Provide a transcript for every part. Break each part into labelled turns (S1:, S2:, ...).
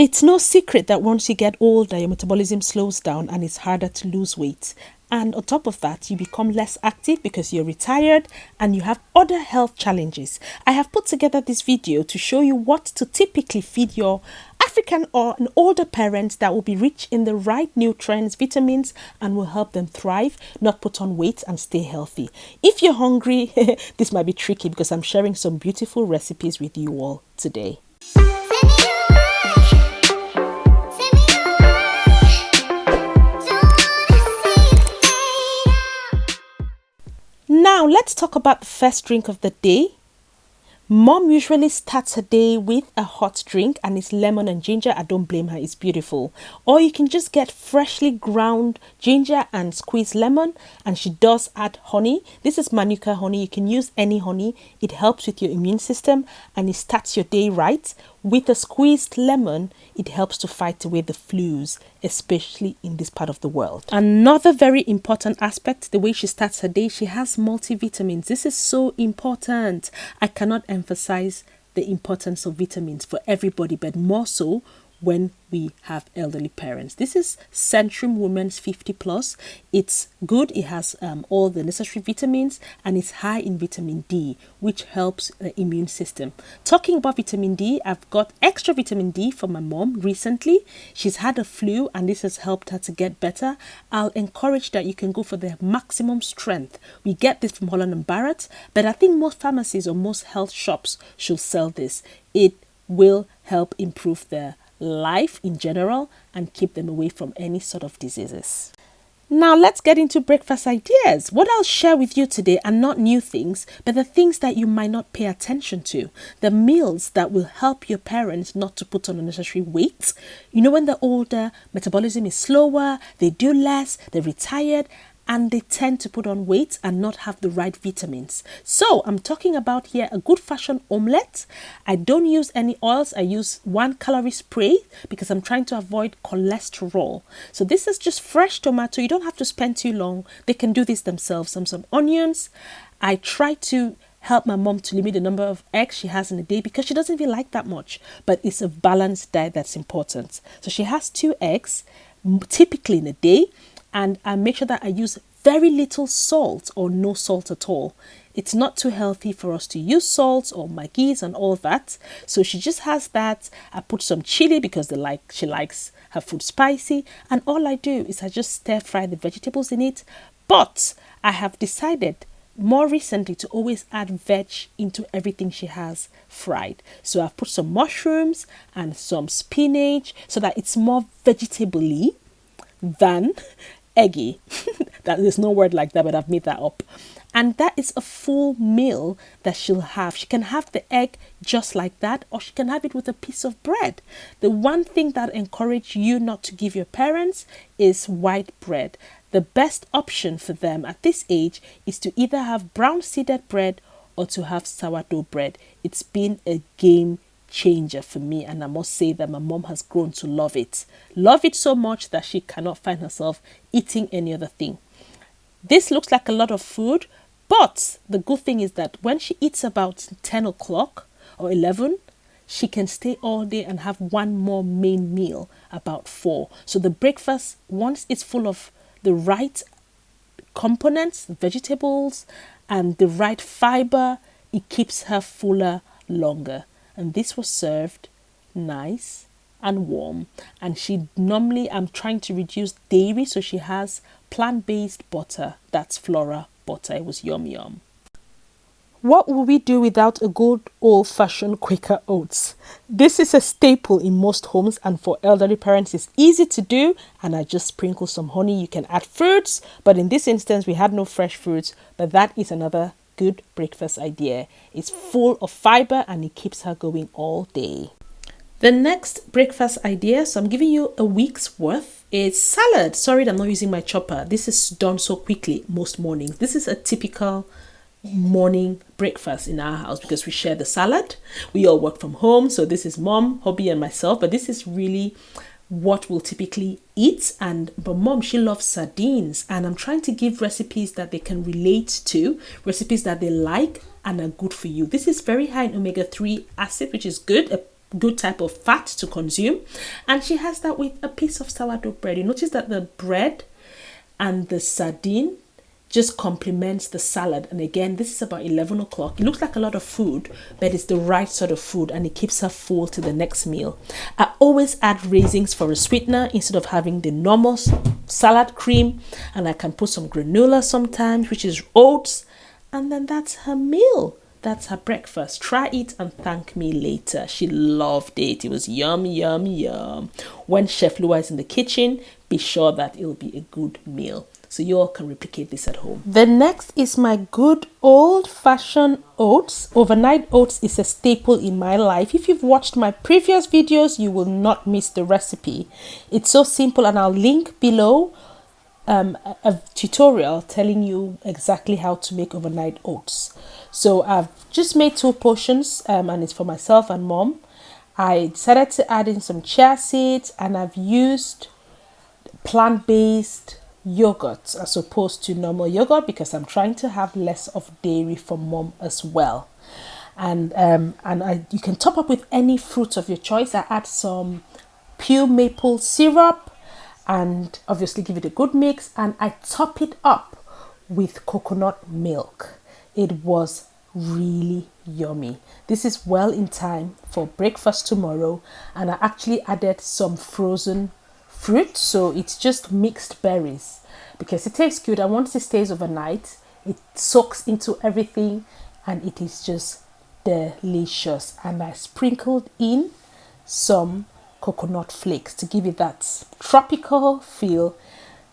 S1: It's no secret that once you get older, your metabolism slows down and it's harder to lose weight. And on top of that, you become less active because you're retired and you have other health challenges. I have put together this video to show you what to typically feed your African or an older parent that will be rich in the right nutrients, vitamins, and will help them thrive, not put on weight and stay healthy. If you're hungry, this might be tricky because I'm sharing some beautiful recipes with you all today. Now, let's talk about the first drink of the day. Mom usually starts her day with a hot drink and it's lemon and ginger. I don't blame her, it's beautiful. Or you can just get freshly ground ginger and squeeze lemon, and she does add honey. This is Manuka honey. You can use any honey. It helps with your immune system and it starts your day right. With a squeezed lemon, it helps to fight away the flus, especially in this part of the world. Another very important aspect, the way she starts her day, she has multivitamins. This is so important. I cannot emphasize the importance of vitamins for everybody, but more so when we have elderly parents. This is Centrum Women's 50 Plus. It's good. It has all the necessary vitamins and it's high in vitamin D, which helps the immune system. Talking about vitamin D, I've got extra vitamin D for my mom recently. She's had a flu and this has helped her to get better. I'll encourage that you can go for the maximum strength. We get this from Holland & Barrett, but I think most pharmacies or most health shops should sell this. It will help improve their life in general and keep them away from any sort of diseases. Now let's get into breakfast ideas. What I'll share with you today are not new things, but the things that you might not pay attention to. The meals that will help your parents not to put on unnecessary weight. You know, when they're older, metabolism is slower, they do less, they're retired, and they tend to put on weight and not have the right vitamins. So I'm talking about here a good fashion omelette. I don't use any oils. I use 1 calorie spray because I'm trying to avoid cholesterol. So this is just fresh tomato. You don't have to spend too long. They can do this themselves. Some onions. I try to help my mom to limit the number of eggs she has in a day because she doesn't even like that much. But it's a balanced diet that's important. So she has 2 eggs typically in a day. And I make sure that I use very little salt or no salt at all. It's not too healthy for us to use salt or Maggi's and all that. So she just has that. I put some chili because she likes her food spicy. And all I do is I just stir fry the vegetables in it. But I have decided more recently to always add veg into everything she has fried. So I've put some mushrooms and some spinach so that it's more vegetable-y than eggy. There's no word like that, but I've made that up. And that is a full meal that she'll have. She can have the egg just like that, or she can have it with a piece of bread. The one thing that I encourage you not to give your parents is white bread. The best option for them at this age is to either have brown seeded bread or to have sourdough bread. It's been a game changer for me, and I must say that my mom has grown to love it so much that she cannot find herself eating any other thing. This looks like a lot of food, but the good thing is that when she eats about 10 o'clock or 11, she can stay all day and have one more main meal about 4. So the breakfast, once it's full of the right components, vegetables and the right fiber, it keeps her fuller longer. And this was served nice and warm. And I'm trying to reduce dairy, so she has plant-based butter. That's Flora butter. It was yum yum. What will we do without a good old-fashioned Quaker oats? This is a staple in most homes, and for elderly parents it's easy to do, and I just sprinkle some honey. You can add fruits, but in this instance we had no fresh fruits, but that is another good breakfast idea. It's full of fiber and it keeps her going all day. The next breakfast idea, so I'm giving you a week's worth, is salad. Sorry that I'm not using my chopper. This is done so quickly most mornings. This is a typical morning breakfast in our house because we share the salad. We all work from home, so this is mom, hubby and myself, but this is really what we'll typically eat. But mom, she loves sardines, and I'm trying to give recipes that they can relate to, recipes that they like and are good for you. This is very high in omega-3 acid, which is good. A good type of fat to consume. And she has that with a piece of sourdough bread. You notice that the bread and the sardine just complements the salad. And again, this is about 11 o'clock. It looks like a lot of food, but it's the right sort of food, and it keeps her full to the next meal. I always add raisins for a sweetener instead of having the normal salad cream, and I can put some granola sometimes, which is oats, and then that's her meal. That's her breakfast. Try it and thank me later. She loved it. It was yum, yum, yum. When Chef Lua is in the kitchen, be sure that it'll be a good meal. So you all can replicate this at home. The next is my good old-fashioned oats. Overnight oats is a staple in my life. If you've watched my previous videos, you will not miss the recipe. It's so simple, and I'll link below a tutorial telling you exactly how to make overnight oats. So I've just made 2 portions, and it's for myself and mom. I decided to add in some chia seeds, and I've used plant-based yogurt as opposed to normal yogurt because I'm trying to have less of dairy for mom as well. And you can top up with any fruit of your choice. I add some pure maple syrup and obviously give it a good mix, and I top it up with coconut milk. It was really yummy. This is well in time for breakfast tomorrow, and I actually added some frozen fruit, so it's just mixed berries because it tastes good, and once it stays overnight, it soaks into everything and it is just delicious. And I sprinkled in some coconut flakes to give it that tropical feel.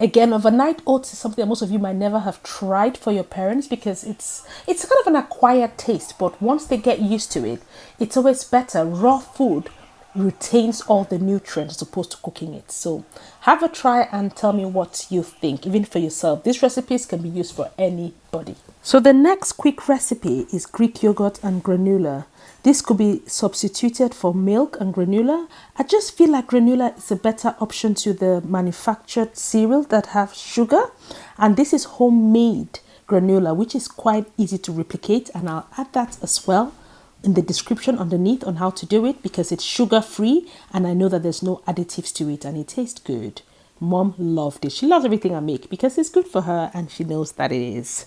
S1: Again, overnight oats is something that most of you might never have tried for your parents because it's kind of an acquired taste, but once they get used to it, it's always better. Raw food retains all the nutrients as opposed to cooking it. So have a try and tell me what you think, even for yourself. These recipes can be used for anybody. So the next quick recipe is Greek yogurt and granola. This could be substituted for milk and granola. I just feel like granola is a better option to the manufactured cereal that have sugar, and this is homemade granola, which is quite easy to replicate, and I'll add that as well in the description underneath on how to do it because it's sugar free and I know that there's no additives to it and it tastes good. Mom loved it. She loves everything I make because it's good for her and she knows that it is.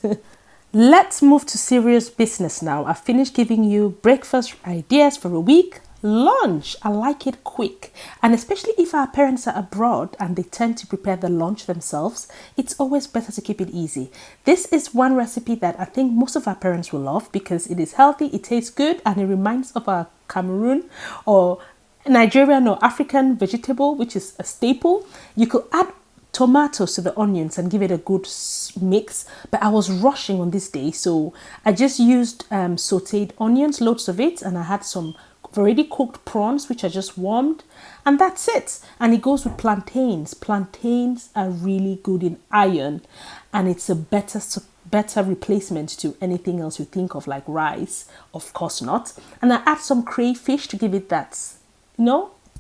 S1: Let's move to serious business now. I've finished giving you breakfast ideas for a week. Lunch, I like it quick, and especially if our parents are abroad and they tend to prepare the lunch themselves, it's always better to keep it easy. This is one recipe that I think most of our parents will love because it is healthy, it tastes good, and it reminds of our Cameroon or Nigerian or African vegetable, which is a staple. You could add tomatoes to the onions and give it a good mix, but I was rushing on this day, so I just used sauteed onions, loads of it, and I had some already cooked prawns which I just warmed, and that's it. And it goes with plantains. Plantains are really good in iron, and it's a better replacement to anything else you think of, like rice. Of course not. And I add some crayfish to give it that,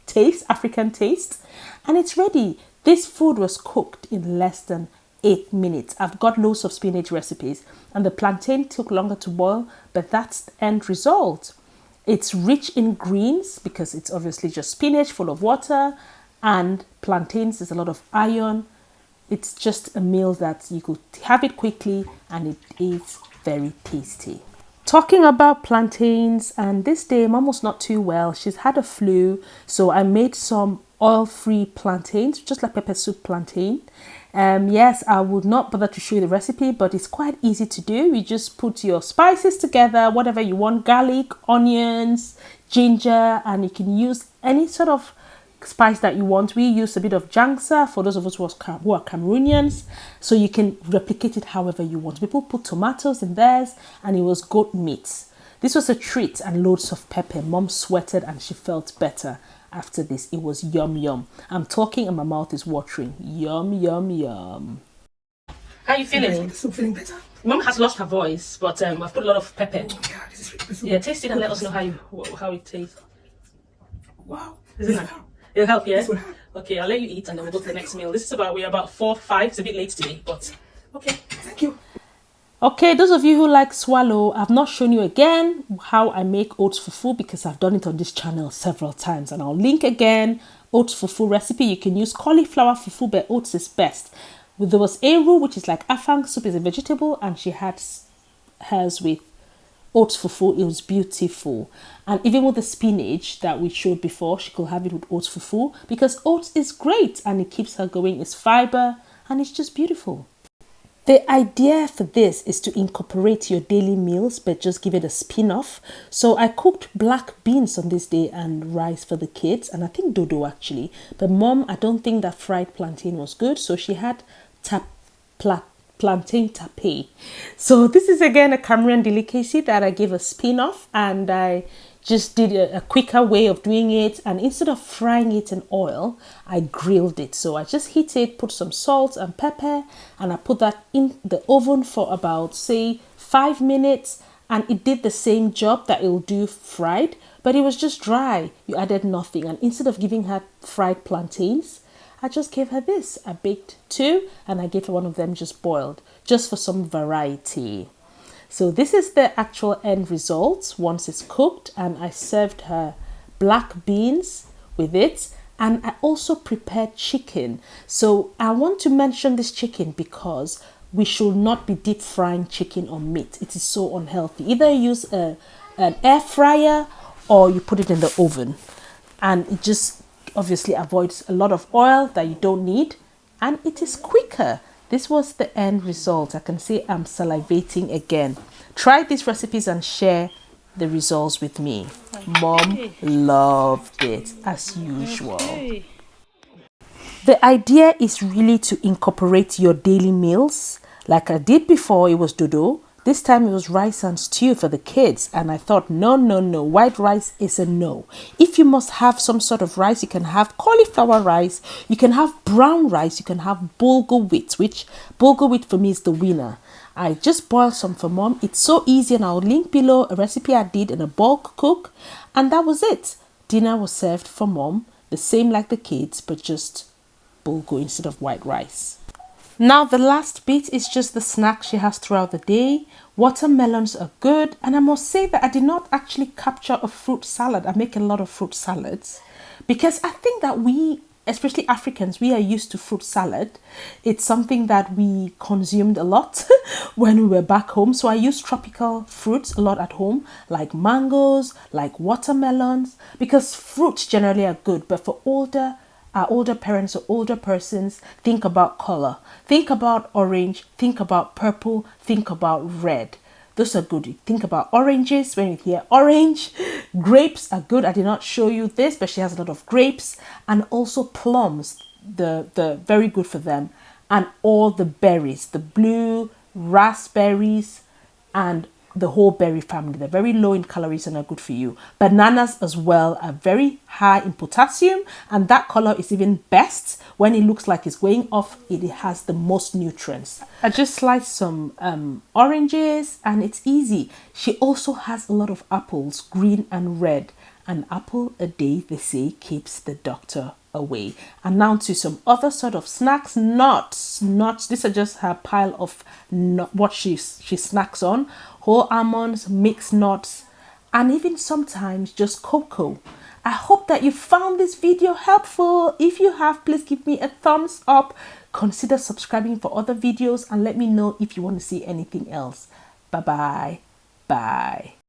S1: taste, African taste, and it's ready. This food was cooked in less than 8 minutes. I've got loads of spinach recipes, and the plantain took longer to boil, but that's the end result. It's rich in greens because it's obviously just spinach full of water, and plantains is a lot of iron. It's just a meal that you could have it quickly and it is very tasty. Talking about plantains, and this day Mom was not too well. She's had a flu, so I made some oil-free plantains, just like pepper soup plantain. Yes, I would not bother to show you the recipe, but it's quite easy to do. You just put your spices together, whatever you want, garlic, onions, ginger, and you can use any sort of spice that you want. We use a bit of jangsa for those of us who are Cameroonians, so you can replicate it however you want. People put tomatoes in theirs, and it was goat meat. This was a treat, and loads of pepper. Mom sweated and she felt better after this. It was yum yum. I'm talking and my mouth is watering. Yum yum yum. How are you feeling?
S2: I'm feeling better.
S1: Mom has lost her voice, but I've put a lot of pepper.
S2: Yeah, this is really good.
S1: Yeah, taste it and let us know how it tastes.
S2: Wow.
S1: Isn't it? It'll help, yeah?
S2: This will help.
S1: Okay, I'll let you eat and then we'll go to the next meal. We're about 4, 5. It's a bit late today, but okay.
S2: Thank you.
S1: Okay, those of you who like swallow, I've not shown you again how I make oats fufu because I've done it on this channel several times, and I'll link again oats fufu recipe. You can use cauliflower fufu, but oats is best. There was eru, which is like afang soup, is a vegetable, and she had hers with oats fufu. It was beautiful. And even with the spinach that we showed before, she could have it with oats fufu because oats is great and it keeps her going. It's fiber and it's just beautiful. The idea for this is to incorporate your daily meals but just give it a spin-off. So I cooked black beans on this day and rice for the kids, and I think dodo actually. But mom, I don't think that fried plantain was good, so she had plantain tape. So this is again a Cameroon delicacy that I gave a spin-off, and I just did a quicker way of doing it, and instead of frying it in oil, I grilled it. So I just heat it, put some salt and pepper, and I put that in the oven for about say 5 minutes, and it did the same job that it will do fried, but it was just dry. You added nothing, and instead of giving her fried plantains, I just gave her this. I baked 2 and I gave her one of them just boiled, just for some variety. So this is the actual end result once it's cooked, and I served her black beans with it, and I also prepared chicken. So I want to mention this chicken because we should not be deep frying chicken or meat. It is so unhealthy. Either use an air fryer or you put it in the oven, and it just obviously avoids a lot of oil that you don't need, and it is quicker. This was the end result. I can see I'm salivating again. Try these recipes and share the results with me. Mom loved it as usual. The idea is really to incorporate your daily meals. Like I did before, it was dodo. This time it was rice and stew for the kids, and I thought, no, no, no, white rice is a no. If you must have some sort of rice, you can have cauliflower rice, you can have brown rice, you can have bulgur wheat, which bulgur wheat for me is the winner. I just boiled some for mom. It's so easy, and I'll link below a recipe I did in a bulk cook, and that was it. Dinner was served for mom, the same like the kids, but just bulgur instead of white rice. Now the last bit is just the snack she has throughout the day. Watermelons are good, and I must say that I did not actually capture a fruit salad. I make a lot of fruit salads because I think that we, especially Africans, we are used to fruit salad. It's something that we consumed a lot when we were back home. So I use tropical fruits a lot at home, like mangoes, like watermelons, because fruits generally are good, but for our older parents or older persons, think about color. Think about orange, think about purple, think about red. Those are good. You think about oranges when you hear orange. Grapes are good. I did not show you this, but she has a lot of grapes. And also plums, the very good for them. And all the berries, the blue, raspberries, and the whole berry family. They're very low in calories and are good for you. Bananas as well are very high in potassium, and that color is even best when it looks like it's going off. It has the most nutrients. I just sliced some oranges, and it's easy. She also has a lot of apples, green and red. An apple a day, they say, keeps the doctor away. And now to some other sort of snacks. Nuts. These are just her pile of what she snacks on. Whole almonds, mixed nuts, and even sometimes just cocoa. I hope that you found this video helpful. If you have, please give me a thumbs up. Consider subscribing for other videos, and let me know if you want to see anything else. Bye bye. Bye.